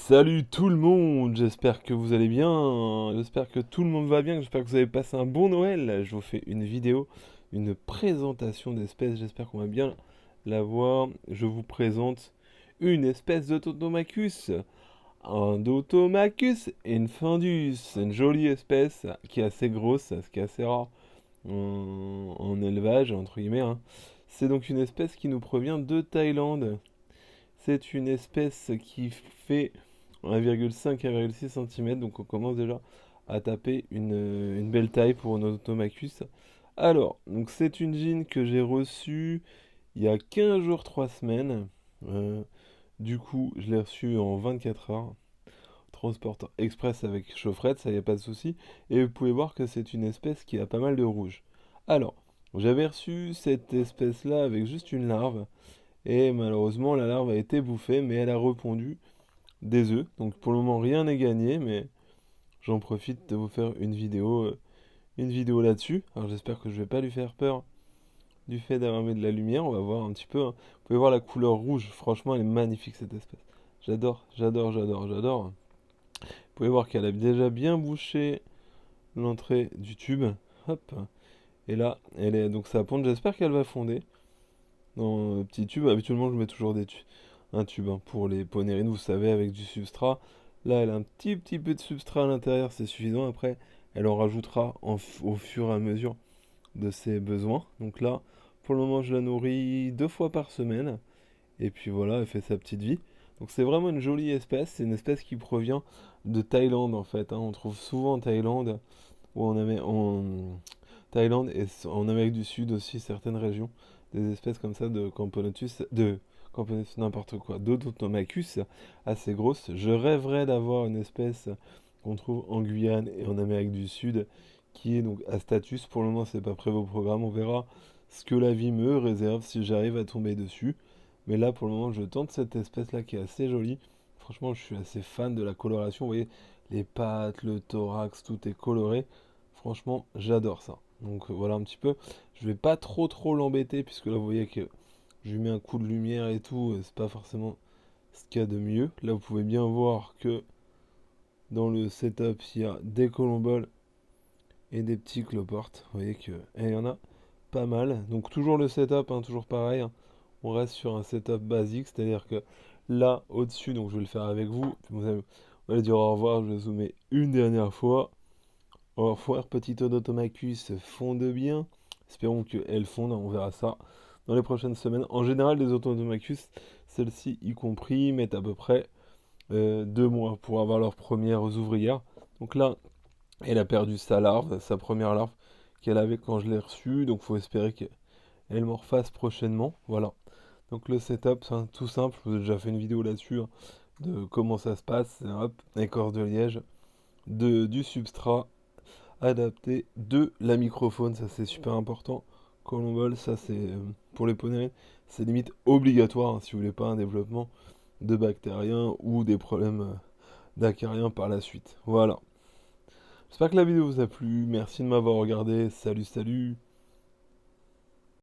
Salut tout le monde, j'espère que vous allez bien, j'espère que tout le monde va bien, j'espère que vous avez passé un bon Noël. Je vous fais une vidéo, une présentation d'espèces, j'espère qu'on va bien la voir. Je vous présente une espèce de Totomachus, un Dotomachus infundus, une jolie espèce qui est assez grosse, ce qui est assez rare en élevage, entre guillemets, hein. C'est donc une espèce qui nous provient de Thaïlande. C'est une espèce qui fait 1,5 à 1,6 cm, donc on commence déjà à taper une belle taille pour nos Automachus. Alors, donc c'est une jean que j'ai reçue il y a 15 jours, 3 semaines. Euh, du coup, je l'ai reçue en 24 heures. Transporteur express avec chaufferette, ça y a pas de souci. Et vous pouvez voir que c'est une espèce qui a pas mal de rouge. Alors, j'avais reçu cette espèce-là avec juste une larve. Et malheureusement, la larve a été bouffée, mais elle a répondu des œufs. Donc pour le moment, rien n'est gagné, mais j'en profite de vous faire une vidéo là-dessus. Alors j'espère que je vais pas lui faire peur du fait d'avoir mis de la lumière. On va voir un petit peu, hein. Vous pouvez voir la couleur rouge. Franchement, elle est magnifique cette espèce. J'adore, j'adore, j'adore, j'adore. Vous pouvez voir qu'elle a déjà bien bouché l'entrée du tube. Hop. Et là, elle est donc ça ponte. J'espère qu'elle va fonder dans le petit tube. Habituellement, je mets toujours un tube, hein, pour les ponérines, vous savez, avec du substrat. Là, elle a un petit peu de substrat à l'intérieur, c'est suffisant. Après, elle en rajoutera au fur et à mesure de ses besoins. Donc là, pour le moment, je la nourris 2 fois par semaine. Et puis voilà, elle fait sa petite vie. Donc c'est vraiment une jolie espèce. C'est une espèce qui provient de Thaïlande en fait, hein. On trouve souvent en Thaïlande ou en Thaïlande et en Amérique du Sud aussi certaines régions des espèces comme ça de Camponotus n'importe quoi, d'Odotomachus assez grosses. Je rêverais d'avoir une espèce qu'on trouve en Guyane et en Amérique du Sud qui est donc à status. Pour le moment, c'est pas prévu au programme. On verra ce que la vie me réserve si j'arrive à tomber dessus. Mais là, pour le moment, je tente cette espèce-là qui est assez jolie. Franchement, je suis assez fan de la coloration. Vous voyez, les pattes, le thorax, tout est coloré. Franchement, j'adore ça. Donc voilà un petit peu. Je vais pas trop l'embêter puisque là, vous voyez que je lui mets un coup de lumière et tout. C'est pas forcément ce qu'il y a de mieux. Là, vous pouvez bien voir que dans le setup, il y a des colomboles et des petits cloportes. Vous voyez que il y en a pas mal. Donc toujours le setup, hein, toujours pareil, hein. On reste sur un setup basique, c'est-à-dire que là, au-dessus, donc je vais le faire avec vous. Vous allez dire au revoir, je vais zoomer une dernière fois. Au revoir, petite Odotomachus fonde bien. Espérons qu'elle fonde, on verra ça dans les prochaines semaines. En général, les Odotomachus, celles-ci y compris, mettent à peu près 2 mois pour avoir leurs premières ouvrières. Donc là, elle a perdu sa larve, sa première larve qu'elle avait quand je l'ai reçue. Donc faut espérer qu'elle m'en refasse prochainement. Voilà. Donc le setup, c'est tout simple. J'ai déjà fait une vidéo là-dessus, hein, de comment ça se passe. Hop, écorce de liège, du substrat adapté, de la microfaune, ça c'est super important. Colombole, ça c'est pour les poneys, c'est limite obligatoire, hein, si vous voulez pas un développement de bactériens ou des problèmes d'acariens par la suite. Voilà. J'espère que la vidéo vous a plu. Merci de m'avoir regardé. Salut, salut.